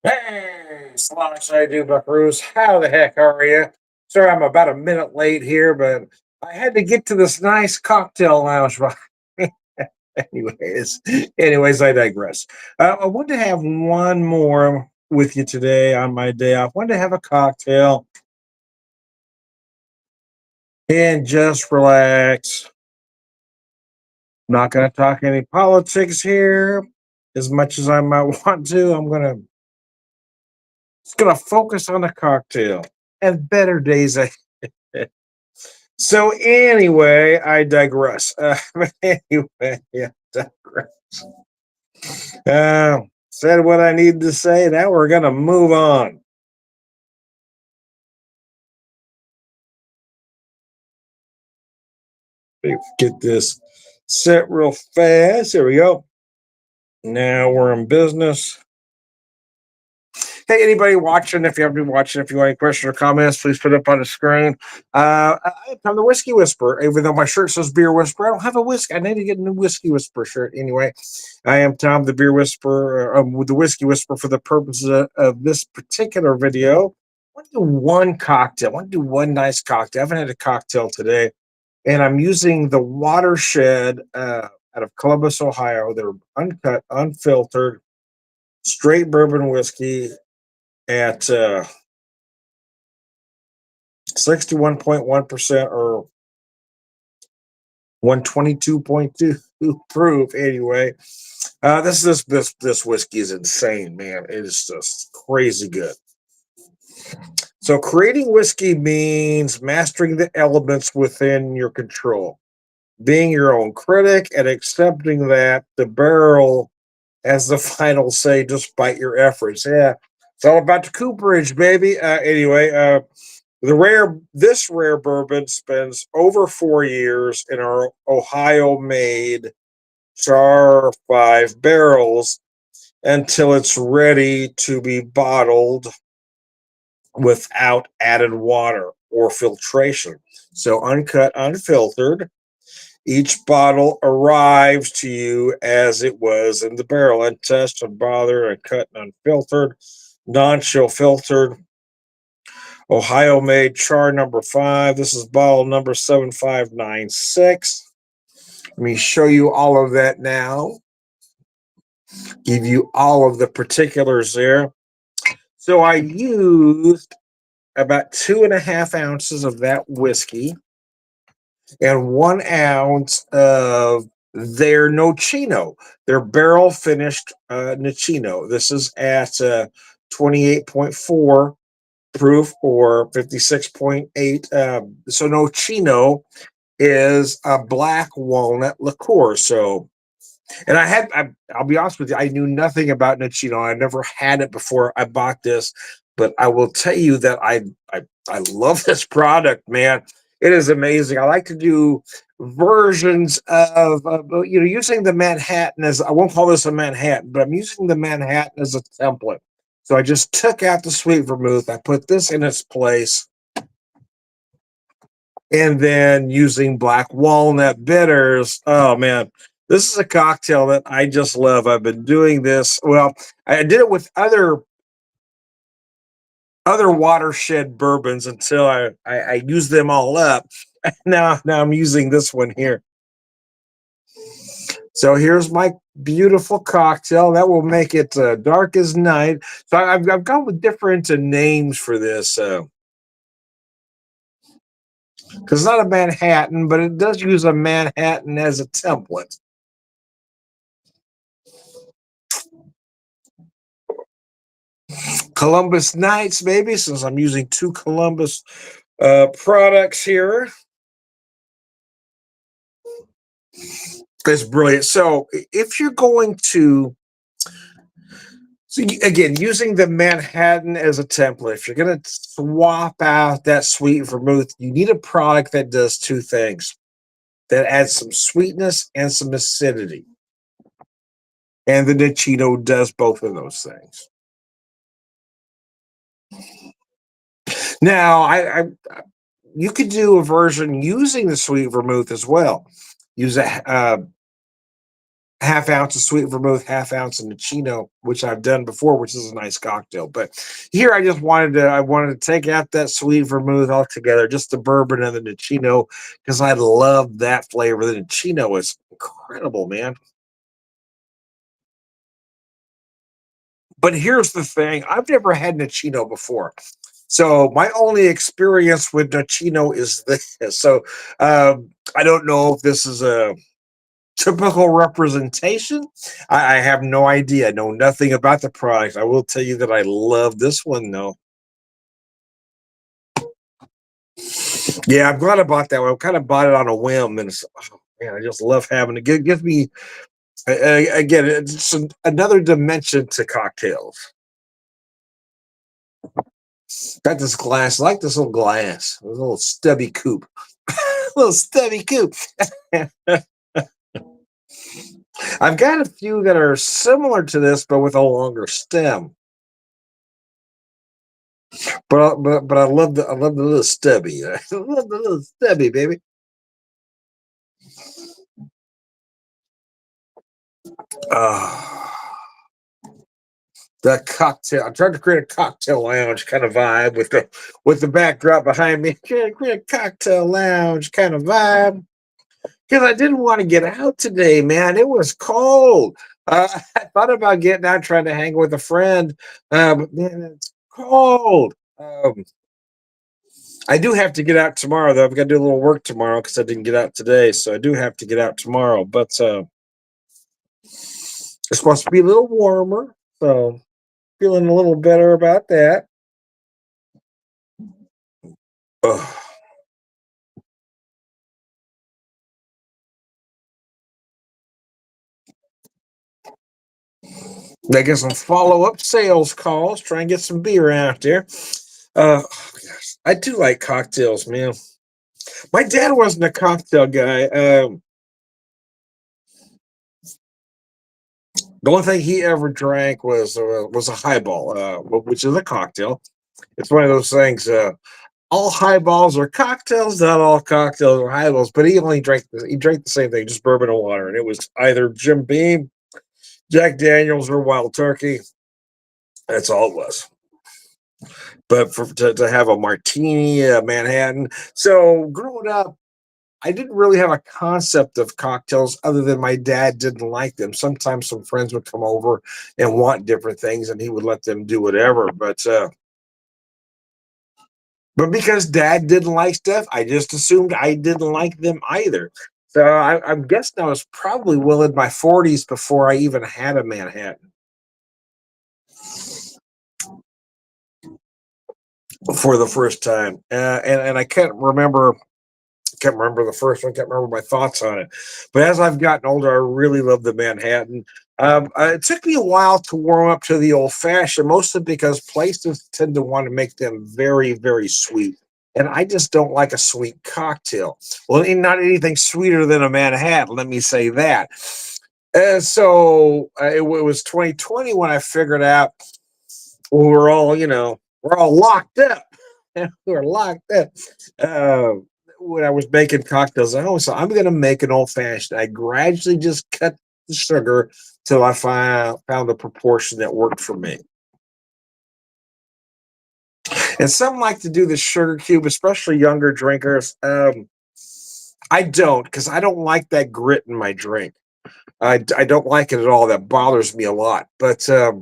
Hey, Slosh, I do, Buckaroos. How the heck are you? Sorry, I'm about a minute late here, but I had to get to this nice cocktail lounge. anyways, anyways, I digress. I wanted to have one more with you today on my day off. Wanted to have a cocktail and just relax. Not going to talk any politics here as much as I might want to. I'm gonna just gonna focus on the cocktail and better days ahead. So anyway, I digress. But anyway, yeah, digress. Said what I need to say. Now we're gonna move on. Get this set real fast. There we go. Now we're in business. Hey, anybody watching? If you haven't been watching, if you want any questions or comments, please put it up on the screen. I'm the Whiskey Whisperer. Even though my shirt says Beer Whisperer, I don't have a whiskey. I need to get a new Whiskey Whisperer shirt. Anyway, I am Tom, the Beer Whisperer, with the Whiskey Whisperer for the purposes of this particular video. I want to do one cocktail. I want to do one nice cocktail. I haven't had a cocktail today, and I'm using the Watershed out of Columbus, Ohio. They're uncut, unfiltered, straight bourbon whiskey at 61.1% or 122.2 proof. Anyway, this whiskey is insane, man. It is just crazy good. So creating whiskey means mastering the elements within your control, being your own critic, and accepting that the barrel has the final say despite your efforts. Yeah, it's all about the cooperage, baby. Anyway, this rare bourbon spends over 4 years in our Ohio-made char 5 barrels until it's ready to be bottled without added water or filtration. So uncut, unfiltered. Each bottle arrives to you as it was in the barrel, untouched, unbothered, uncut, and unfiltered, non-chill filtered. Ohio made char number 5. This is bottle number 7596. Let me show you all of that now. Give you all of the particulars there. So I used about 2.5 ounces of that whiskey and 1 ounce of their Nocino, their barrel finished Nocino. This is at 28.4 proof or 56.8. So Nocino is a black walnut liqueur. So, and I'll be honest with you, I knew nothing about Nocino. I never had it before I bought this, but I will tell you that I love this product, man. It is amazing. I like to do versions of, using the Manhattan as, I won't call this a Manhattan, but I'm using the Manhattan as a template. So I just took out the sweet vermouth. I put this in its place, and then using black walnut bitters. Oh man, this is a cocktail that I just love. I've been doing this. Well, I did it with other watershed bourbons until I used them all up. Now I'm using this one here. So here's my beautiful cocktail that will make it dark as night. So I've gone with different names for this. Because it's not a Manhattan, but it does use a Manhattan as a template. Columbus Nights, maybe, since I'm using 2 Columbus products here. It's brilliant. So if you're going to, so again, using the Manhattan as a template, if you're going to swap out that sweet vermouth, you need a product that does 2 things, that adds some sweetness and some acidity. And the Nocino does both of those things. Now, you could do a version using the sweet vermouth as well. Use half ounce of sweet vermouth, half ounce of Nocino, which I've done before, which is a nice cocktail. But here I wanted to take out that sweet vermouth altogether, just the bourbon and the Nocino, because I love that flavor. The Nocino is incredible, man. But here's the thing: I've never had Nocino before. So my only experience with Nocino is this. So I don't know if this is a typical representation. I have no idea. I know nothing about the product. I will tell you that I love this one though. Yeah, I'm glad I bought that one. I kind of bought it on a whim, and oh, man, I just love having it. Give me again. It's another dimension to cocktails. Got this glass, I like this little glass, a little stubby coupe, little stubby coupe. I've got a few that are similar to this, but with a longer stem. But I love the little stubby. I love the little stubby, baby. Oh, that cocktail. I tried to create a cocktail lounge kind of vibe with the backdrop behind me. Trying to create a cocktail lounge kind of vibe because I didn't want to get out today, man. It was cold. I thought about getting out, trying to hang with a friend, but man, it's cold. I do have to get out tomorrow, though. I've got to do a little work tomorrow because I didn't get out today, so I do have to get out tomorrow. But it's supposed to be a little warmer, so feeling a little better about that. Ugh. I get some follow-up sales calls, try and get some beer out there. Oh gosh, I do like cocktails, man. My dad wasn't a cocktail guy. The only thing he ever drank was a highball, which is a cocktail. It's one of those things. All highballs are cocktails. Not all cocktails are highballs. But he drank the same thing, just bourbon and water, and it was either Jim Beam, Jack Daniels, or Wild Turkey. That's all it was. But to have a martini, a Manhattan. So growing up, I didn't really have a concept of cocktails other than my dad didn't like them. Sometimes some friends would come over and want different things, and he would let them do whatever. But because dad didn't like stuff, I just assumed I didn't like them either. So I'm guessing I was probably well in my 40s before I even had a Manhattan for the first time. And I can't remember the first one, can't remember my thoughts on it. But as I've gotten older, I really love the Manhattan. It took me a while to warm up to the old fashioned, mostly because places tend to want to make them very, very sweet. And I just don't like a sweet cocktail. Well, not anything sweeter than a Manhattan, let me say that. It was 2020 when I figured out we're all locked up. We're locked up. Uh, when I was making cocktails at home. So I'm going to make an old fashioned. I gradually just cut the sugar till I found the proportion that worked for me. And some like to do the sugar cube, especially younger drinkers. I don't because I don't like that grit in my drink. I don't like it at all. That bothers me a lot. But I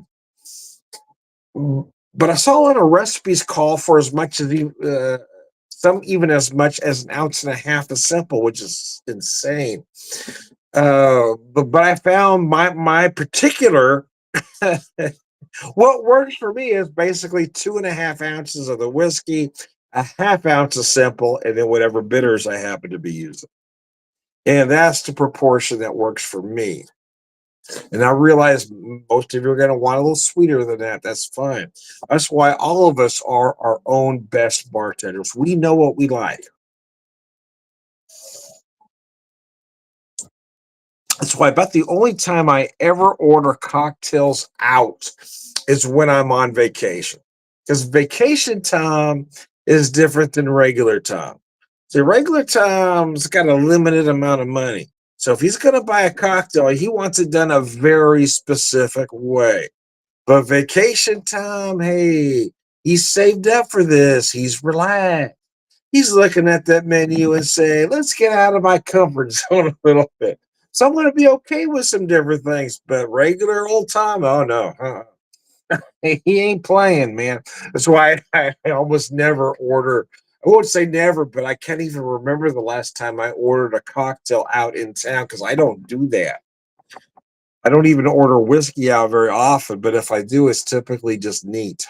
saw a lot of recipes call for as much as some even as much as an ounce and a half of simple, which is insane. But I found my particular what works for me is basically 2.5 ounces of the whiskey, a half ounce of simple, and then whatever bitters I happen to be using. And that's the proportion that works for me. And I realize most of you are going to want a little sweeter than that. That's fine. That's why all of us are our own best bartenders. We know what we like. That's why about the only time I ever order cocktails out is when I'm on vacation. Because vacation time is different than regular time. So regular time's got a limited amount of money. So if he's going to buy a cocktail, he wants it done a very specific way. But vacation time, hey, he's saved up for this. He's relaxed. He's looking at that menu and saying, let's get out of my comfort zone a little bit. So I'm going to be okay with some different things, but regular old time, oh no. He ain't playing, man. That's why I almost never order. I won't say never, but I can't even remember the last time I ordered a cocktail out in town because I don't do that. I don't even order whiskey out very often, but if I do, it's typically just neat.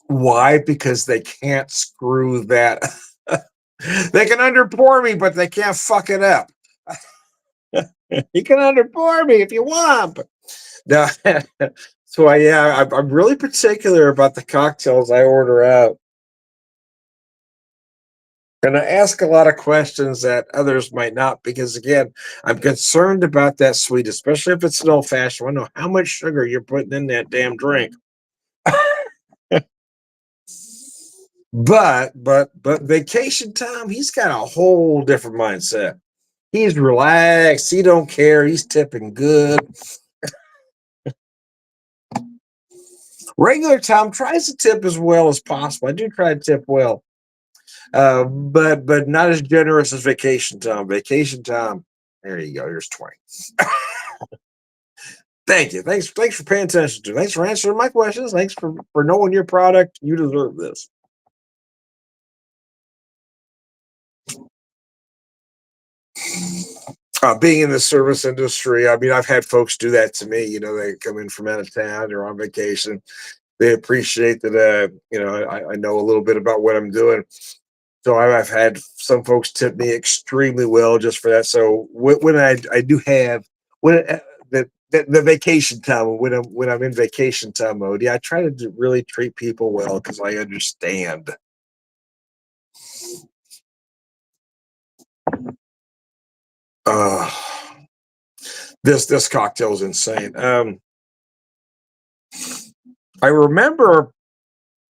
Why? Because they can't screw that. They can underpour me, but they can't fuck it up. You can underpour me if you want. But no. So I'm really particular about the cocktails I order out. And I ask a lot of questions that others might not, because again, I'm concerned about that sweet, especially if it's an old fashioned. I want to know how much sugar you're putting in that damn drink. But vacation time, he's got a whole different mindset. He's relaxed. He don't care. He's tipping good. Regular time tries to tip as well as possible. I do try to tip well, but not as generous as vacation time. Vacation time. There you go. Here's 20. Thank you. Thanks for paying attention to. Thanks for answering my questions. Thanks for knowing your product. You deserve this. Being in the service industry, I mean, I've had folks do that to me. You know, they come in from out of town or on vacation. They appreciate that, I know a little bit about what I'm doing. So I've had some folks tip me extremely well just for that. So when I do have when the vacation time, when I'm in vacation time mode, yeah, I try to really treat people well because I understand. Uh, this cocktail is insane. I remember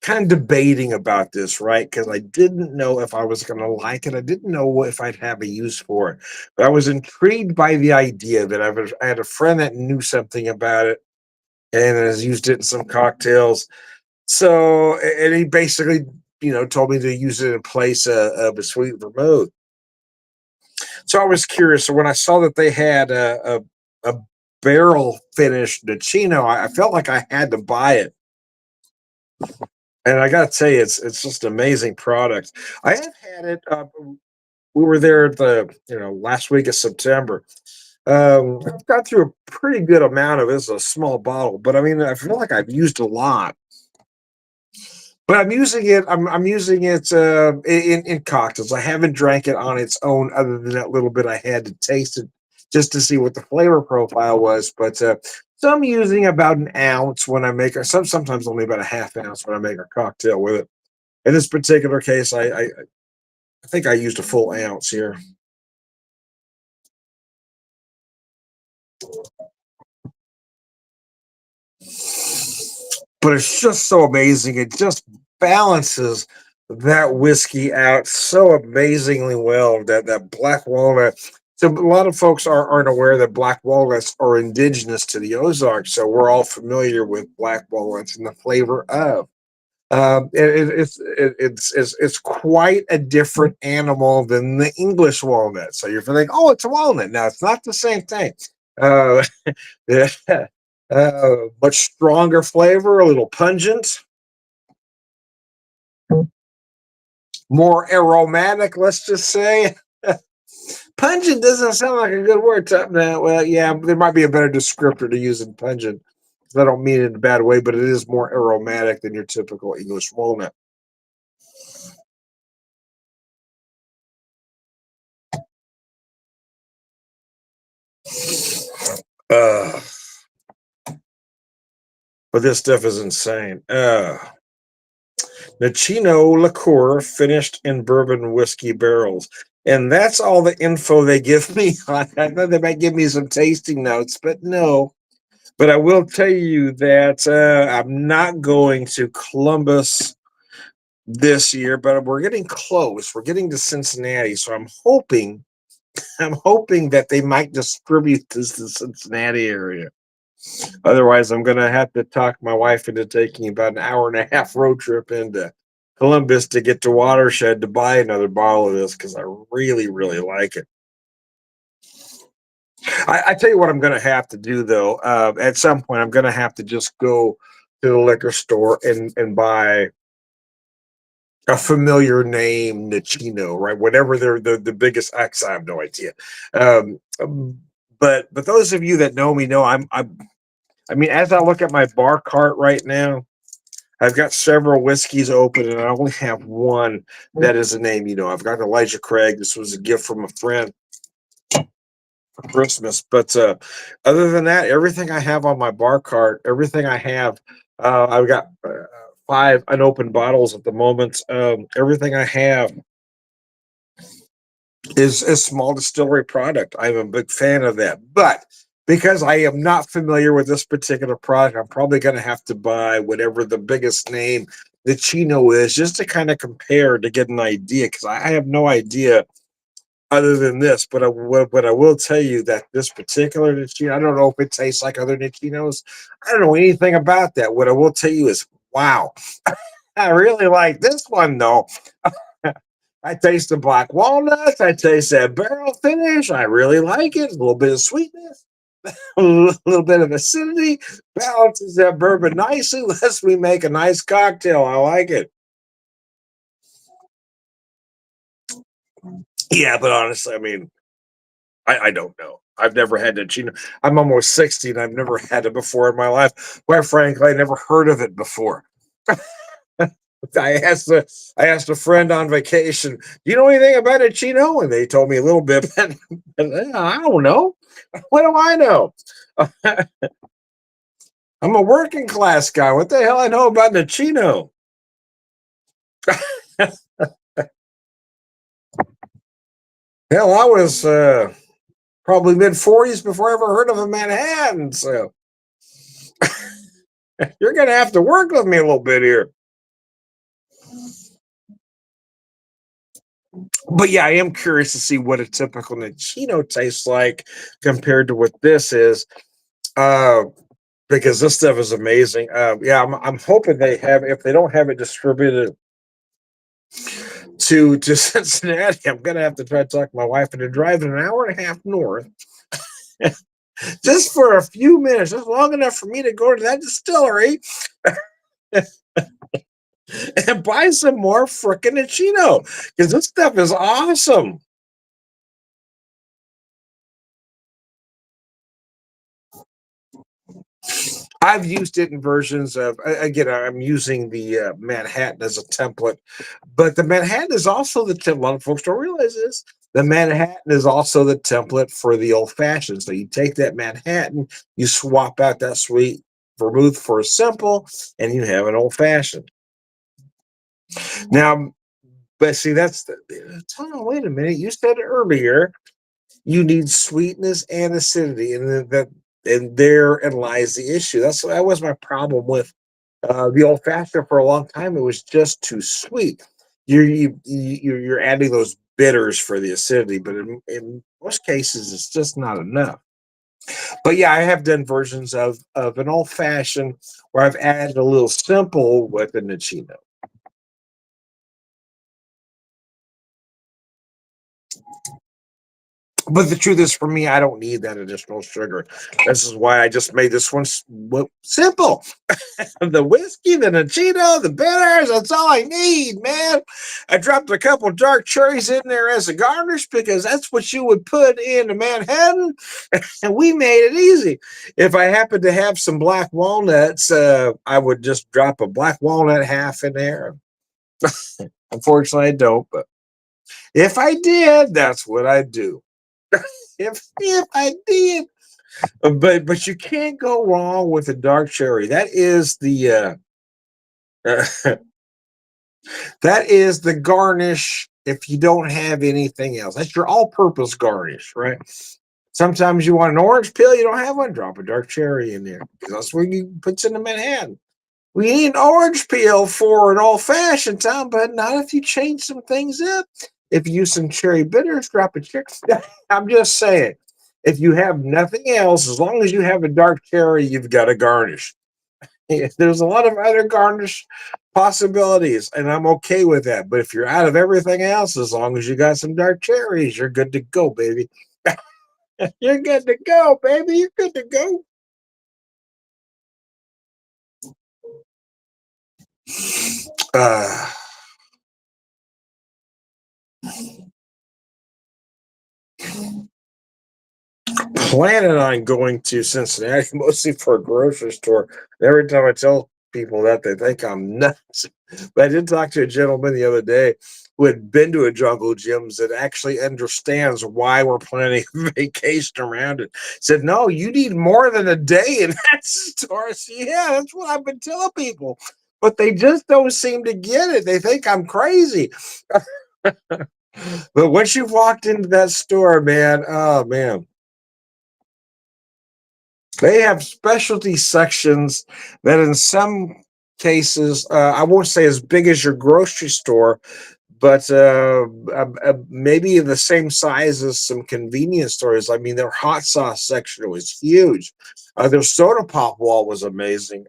kind of debating about this, right? Because I didn't know if I was going to like it. I didn't know if I'd have a use for it. But I was intrigued by the idea that I had a friend that knew something about it and has used it in some cocktails. So, and he basically, told me to use it in place of a sweet vermouth. So I was curious. So when I saw that they had a barrel finished Nocino, I felt like I had to buy it. And I got to tell you, it's just an amazing product. I have had it. We were there at the last week of September. I've got through a pretty good amount of it. It's a small bottle, but I mean, I feel like I've used a lot. But I'm using it. I'm using it in cocktails. I haven't drank it on its own, other than that little bit I had to taste it just to see what the flavor profile was. But so I'm using about an ounce when I make sometimes only about a half ounce when I make a cocktail with it. In this particular case, I think I used a full ounce here. But it's just so amazing. It just balances that whiskey out so amazingly well. That black walnut. So a lot of folks aren't aware that black walnuts are indigenous to the Ozarks, so we're all familiar with black walnuts and the flavor of. It's quite a different animal than the English walnut. So you're thinking, oh, it's a walnut. Now it's not the same thing. Uh, yeah, much stronger flavor, a little pungent, more aromatic. Let's just say pungent doesn't sound like a good word. Well, yeah, there might be a better descriptor to use than pungent. I don't mean it in a bad way, but it is more aromatic than your typical English walnut. Uh, but this stuff is insane. Nocino liqueur finished in bourbon whiskey barrels. And that's all the info they give me. I know they might give me some tasting notes, but no. But I will tell you that I'm not going to Columbus this year, but we're getting close. We're getting to Cincinnati, so I'm hoping that they might distribute this to the Cincinnati area. Otherwise, I'm going to have to talk my wife into taking about an hour and a half road trip into Columbus to get to Watershed to buy another bottle of this because I really, really like it. I tell you what, I'm going to have to do though. At some point, I'm going to have to just go to the liquor store and buy a familiar name, Nocino, right? Whatever they're the biggest X, I have no idea. Um, but those of you that know me know I mean, as I look at my bar cart right now, I've got several whiskeys open, and I only have one that is a name. I've got Elijah Craig. This was a gift from a friend for Christmas. But other than that, everything I have on my bar cart, everything I have, I've got five unopened bottles at the moment. Everything I have is a small distillery product. I'm a big fan of that. But because I am not familiar with this particular product, I'm probably going to have to buy whatever the biggest name the Chino is just to kind of compare to get an idea because I have no idea other than this. But I will tell you that this particular Nicino, I don't know if it tastes like other Nicinos. I don't know anything about that. What I will tell you is, wow, I really like this one though. I taste the black walnuts. I taste that barrel finish. I really like it. A little bit of sweetness, a little bit of acidity. Balances that bourbon nicely. Lets me make a nice cocktail. I like it. Yeah, but honestly, I mean, I don't know. I've never had a Chino. I'm almost 60 and I've never had it before in my life. Quite frankly, I never heard of it before. I asked a I asked a friend on vacation, "Do you know anything about a Chino?" And they told me a little bit, but I don't know. What do I know? I'm a working class guy. What the hell I know about a Chino? Hell, I was probably mid 40s before I ever heard of a Manhattan. So you're gonna have to work with me a little bit here. But yeah, I am curious to see what a typical Nicino tastes like compared to what this is. Uh, because this stuff is amazing. Yeah, I'm hoping they have. If they don't have it distributed to Cincinnati, I'm gonna have to try to talk my wife into driving an hour and a half north just for a few minutes, just long enough for me to go to that distillery and buy some more frickin' Nicino because this stuff is awesome. I've used it in versions of again. I'm using the Manhattan as a template, but the Manhattan is also the template. A lot of folks don't realize this. The Manhattan is also the template for the old fashioned. So you take that Manhattan, you swap out that sweet vermouth for a simple, and you have an old fashioned. Now, but see, that's wait a minute. You said earlier you need sweetness and acidity, and therein lies the issue. That was my problem with the old fashioned for a long time. It was just too sweet. You're adding those bitters for the acidity, but in most cases, it's just not enough. But yeah, I have done versions of an old fashioned where I've added a little simple with a Nicino. But the truth is, for me, I don't need that additional sugar. This is why I just made this one simple. The whiskey, the Nicino, the bitters, that's all I need, man. I dropped a couple dark cherries in there as a garnish because that's what you would put in a Manhattan, and we made it easy. If I happened to have some black walnuts, I would just drop a black walnut half in there. Unfortunately, I don't, but if I did, that's what I'd do. If I did, but you can't go wrong with a dark cherry. That is the that is the garnish. If you don't have anything else, that's your all-purpose garnish, right? Sometimes you want an orange peel, you don't have one. Drop a dark cherry in there because that's where you puts in the Manhattan. We need an orange peel for an old fashioned time, but not if you change some things up. If you use some cherry bitters, drop a cherry. I'm just saying, if you have nothing else, as long as you have a dark cherry, you've got a garnish. There's a lot of other garnish possibilities, and I'm okay with that. But if you're out of everything else, as long as you got some dark cherries, you're good to go, baby. You're good to go, baby. You're good to go. Uh, Planning on going to Cincinnati mostly for a grocery store. And every time I tell people that, they think I'm nuts. But I did talk to a gentleman the other day who had been to a jungle gyms that actually understands why we're planning a vacation around it. Said, no, you need more than a day in that store. I said, yeah, that's what I've been telling people. But they just don't seem to get it. They think I'm crazy. But once you've walked into that store, man, oh man, they have specialty sections that, in some cases, I won't say as big as your grocery store, but maybe the same size as some convenience stores. I mean, their hot sauce section was huge. Their soda pop wall was amazing.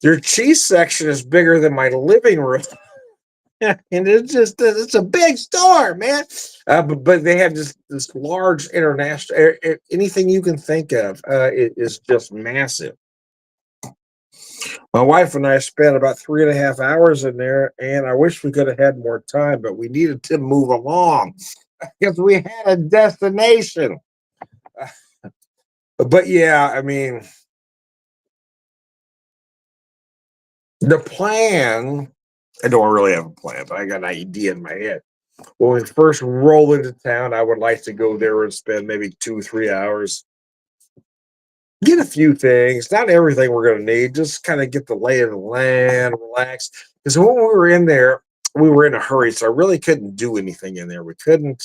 Their cheese section is bigger than my living room. And it's a big store, man. But they have this large international, anything you can think of, it is just massive. My wife and I spent about 3.5 hours in there, and I wish we could have had more time, but we needed to move along because we had a destination. But yeah, I mean, the plan, I don't really have a plan, but I got an idea in my head. When we first roll into town, I would like to go there and spend maybe 2, 3 hours, get a few things, not everything we're going to need, just kind of get the lay of the land, relax. Because when we were in there, we were in a hurry, so I really couldn't do anything in there. We couldn't,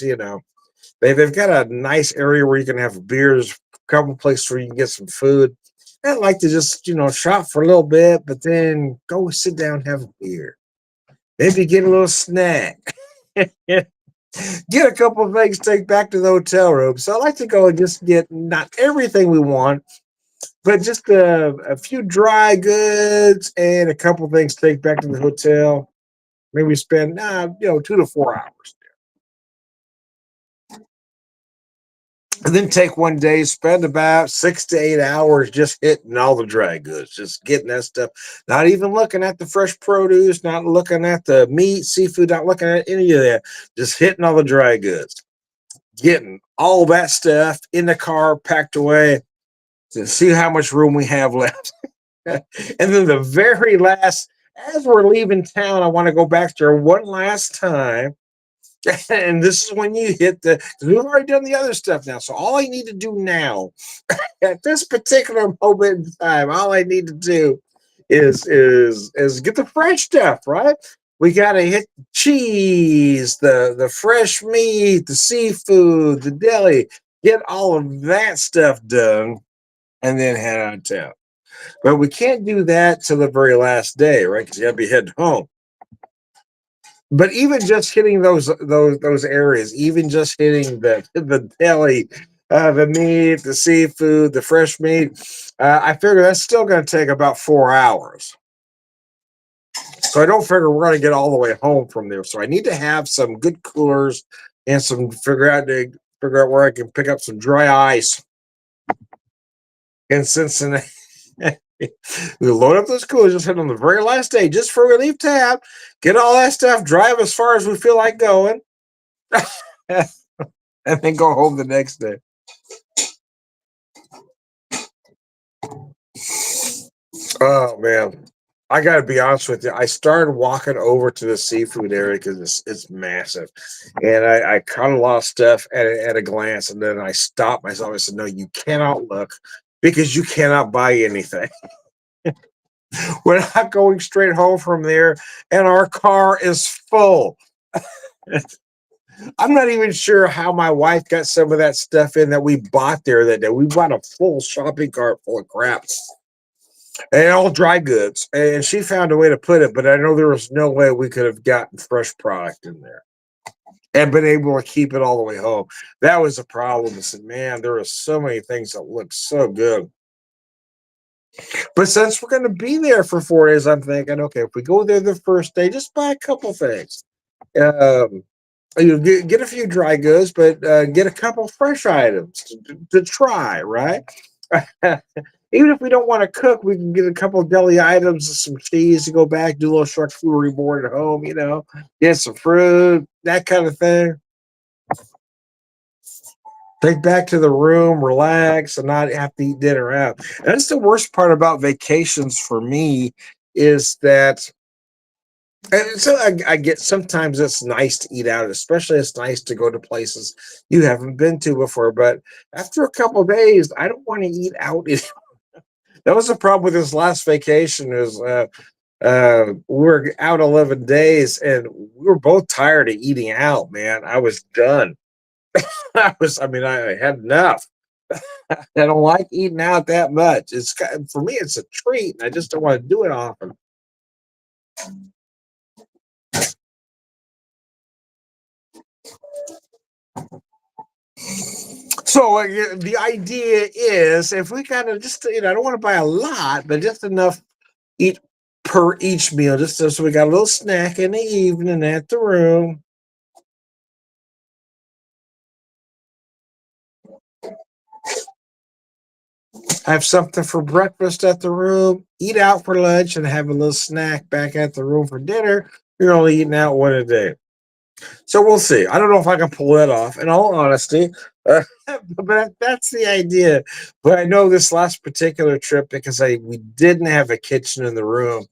they've got a nice area where you can have beers, a couple places where you can get some food. I'd like to just, shop for a little bit, but then go sit down and have a beer. Maybe get a little snack. Get a couple of things to take back to the hotel room. So I like to go and just get not everything we want, but just a few dry goods and a couple of things to take back to the hotel. Maybe spend 2 to 4 hours, and then take one day, spend about 6 to 8 hours just hitting all the dry goods, just getting that stuff. Not even looking at the fresh produce, not looking at the meat, seafood, not looking at any of that. Just hitting all the dry goods, getting all that stuff in the car, packed away, to see how much room we have left. And then the very last, as we're leaving town, I want to go back there one last time. And this is when you hit the, because we've already done the other stuff now. So all I need to do now, at this particular moment in time, all I need to do is get the fresh stuff, right? We gotta hit the cheese, the fresh meat, the seafood, the deli, get all of that stuff done, and then head out of town. But we can't do that till the very last day, right? Because you gotta be heading home. But even just hitting those areas, even just hitting the deli, the meat, the seafood, the fresh meat, I figure that's still going to take about 4 hours. So I don't figure we're going to get all the way home from there. So I need to have some good coolers and figure out where I can pick up some dry ice in Cincinnati. We load up those coolers, just hit on the very last day, just before we leave tab, get all that stuff, drive as far as we feel like going, and then go home the next day. Oh man, I got to be honest with you. I started walking over to the seafood area because it's massive, and I kind of lost stuff at a glance, and then I stopped myself. I said, "No, you cannot look because you cannot buy anything." We're not going straight home from there, and our car is full. I'm not even sure how my wife got some of that stuff in that we bought there that day. We bought a full shopping cart full of crap. and all dry goods. And she found a way to put it, but I know there was no way we could have gotten fresh product in there and been able to keep it all the way home. That was a problem. I said, man, there are so many things that look so good. But since we're going to be there for 4 days, I'm thinking, okay, if we go there the first day, just buy a couple things. Um, get a few dry goods, but get a couple fresh items to try, right? Even if we don't want to cook, we can get a couple of deli items, some cheese to go back, do a little charcuterie board at home, get some fruit, that kind of thing. Take back to the room, relax, and not have to eat dinner out. That's the worst part about vacations for me is that, and so I get sometimes it's nice to eat out, especially it's nice to go to places you haven't been to before. But after a couple of days, I don't want to eat out. That was the problem with this last vacation. Is we were out 11 days, and we were both tired of eating out. Man, I was done. I mean, I had enough. I don't like eating out that much. For me, it's a treat. And I just don't want to do it often. So the idea is, if we kind of just, I don't want to buy a lot, but just enough eat per each meal, just so we got a little snack in the evening at the room. Have something for breakfast at the room, eat out for lunch, and have a little snack back at the room for dinner. You're only eating out one a day. So we'll see. I don't know if I can pull that off, in all honesty, but that's the idea. But I know this last particular trip, because we didn't have a kitchen in the room,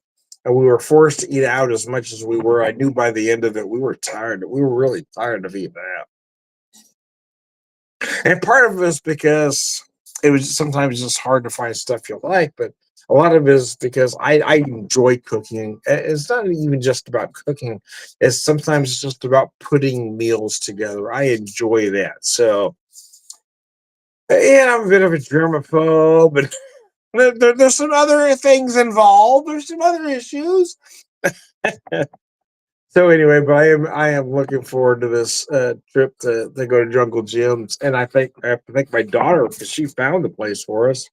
and we were forced to eat out as much as we were. I knew by the end of it we were tired. We were really tired of eating out, and part of it is because it was sometimes just hard to find stuff you like, but a lot of it is because I enjoy cooking. It's not even just about cooking. It's sometimes just about putting meals together. I enjoy that. So, yeah, I'm a bit of a germaphobe, but there's some other things involved. There's some other issues. So anyway, but I am looking forward to this trip to go to Jungle Gyms, and I have to thank my daughter because she found the place for us.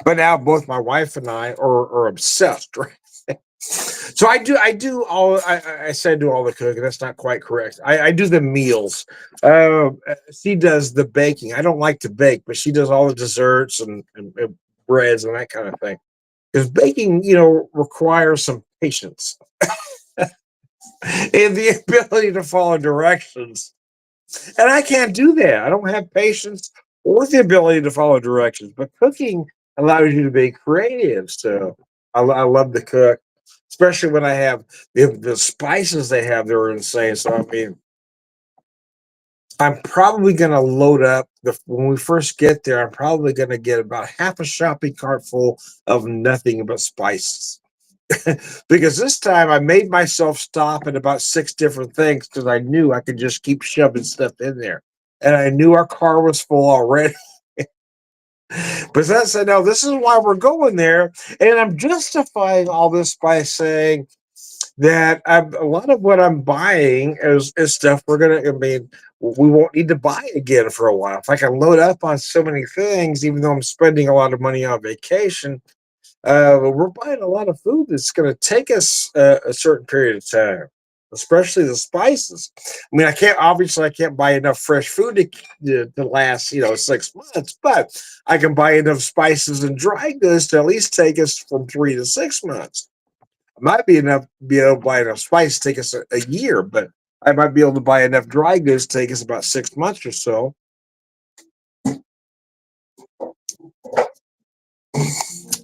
But now both my wife and I are obsessed, right? So I do all I said do all the cooking. That's not quite correct. I do the meals. She does the baking. I don't like to bake, but she does all the desserts and breads and that kind of thing. Because baking, requires some patience and the ability to follow directions. And I can't do that. I don't have patience or the ability to follow directions. But cooking allows you to be creative. So I love to cook, especially when I have the spices they have. They're insane. So I mean, I'm probably going to load up when we first get there. I'm probably going to get about half a shopping cart full of nothing but spices. Because this time I made myself stop at about six different things because I knew I could just keep shoving stuff in there. And I knew our car was full already. But then I said, no, this is why we're going there. And I'm justifying all this by saying that a lot of what I'm buying is stuff I mean, we won't need to buy again for a while. If I can load up on so many things, even though I'm spending a lot of money on vacation, we're buying a lot of food that's going to take us a certain period of time, especially the spices. I mean, I can't buy enough fresh food to last 6 months, but I can buy enough spices and dry goods to at least take us from 3 to 6 months. I might be able to buy enough spice to take us a year, but I might be able to buy enough dry goods to take us about 6 months or so.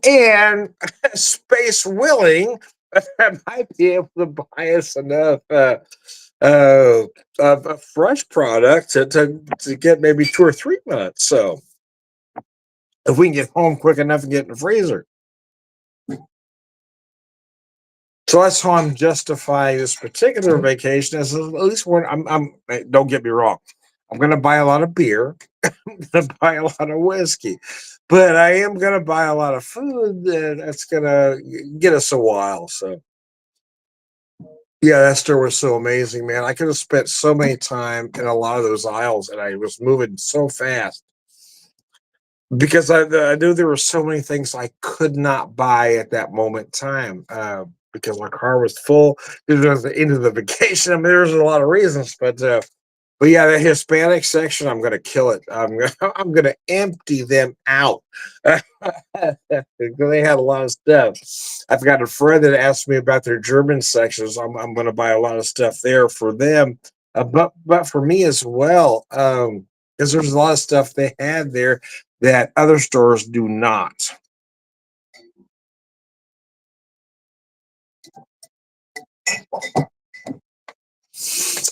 And space willing, I might be able to buy us enough of a fresh product to get maybe 2 or 3 months. So if we can get home quick enough and get in the freezer. So that's how I'm justifying this particular vacation as at least one. Don't get me wrong. I'm going to buy a lot of beer. I'm going to buy a lot of whiskey, but I am going to buy a lot of food that's going to get us a while. So, yeah, that store was so amazing, man. I could have spent so many time in a lot of those aisles, and I was moving so fast because I knew there were so many things I could not buy at that moment in time because my car was full. It was the end of the vacation. I mean, there's a lot of reasons, but yeah, the Hispanic section, I'm gonna kill it. I'm gonna empty them out. They had a lot of stuff. I've got a friend that asked me about their German sections. I'm gonna buy a lot of stuff there for them, but for me as well, because there's a lot of stuff they had there that other stores do not.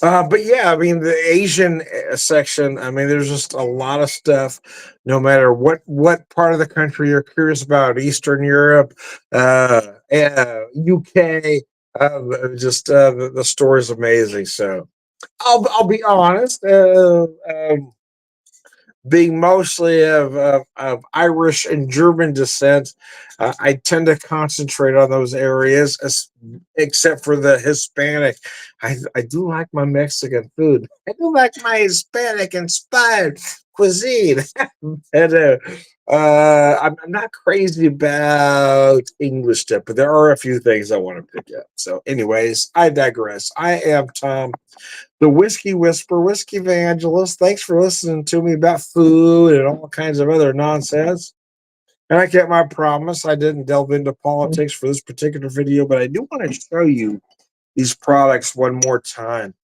But yeah, I mean the Asian section. I mean, there's just a lot of stuff. No matter what part of the country you're curious about, Eastern Europe, UK, just the store is amazing. So I'll be honest. Being mostly of Irish and German descent, I tend to concentrate on those areas, except for the Hispanic. I do like my Mexican food. I do like my Hispanic inspired cuisine. and I'm not crazy about English stuff, but there are a few things I want to pick up. So, anyways, I digress. I am Tom, the Whiskey Whisper, Whiskey Evangelist. Thanks for listening to me about food and all kinds of other nonsense. And I kept my promise. I didn't delve into politics for this particular video, but I do want to show you these products one more time.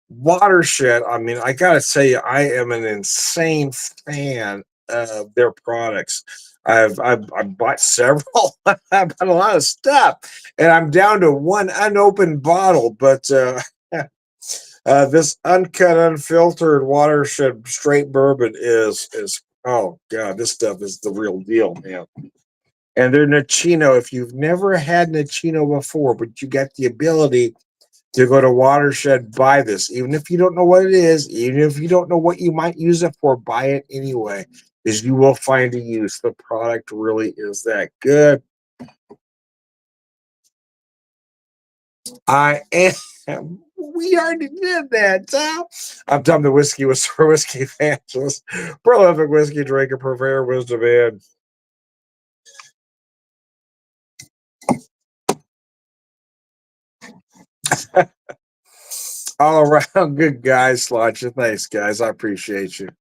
Watershed, I mean, I got to tell you, I am an insane fan of their products. I've bought several. I bought a lot of stuff, and I'm down to one unopened bottle. But this uncut, unfiltered Watershed straight bourbon is oh god, this stuff is the real deal, man. And they're Nocino. If you've never had Nocino before, but you got the ability to go to Watershed, buy this. Even if you don't know what it is, even if you don't know what you might use it for, buy it anyway, because you will find a use. The product really is that good. I am. We already did that, Tom. I'm Tom the Whiskey Whisperer, Whiskey Evangelist, prolific whiskey drinker, purveyor of wisdom, and all around good guys. Slot you. Thanks, guys. I appreciate you.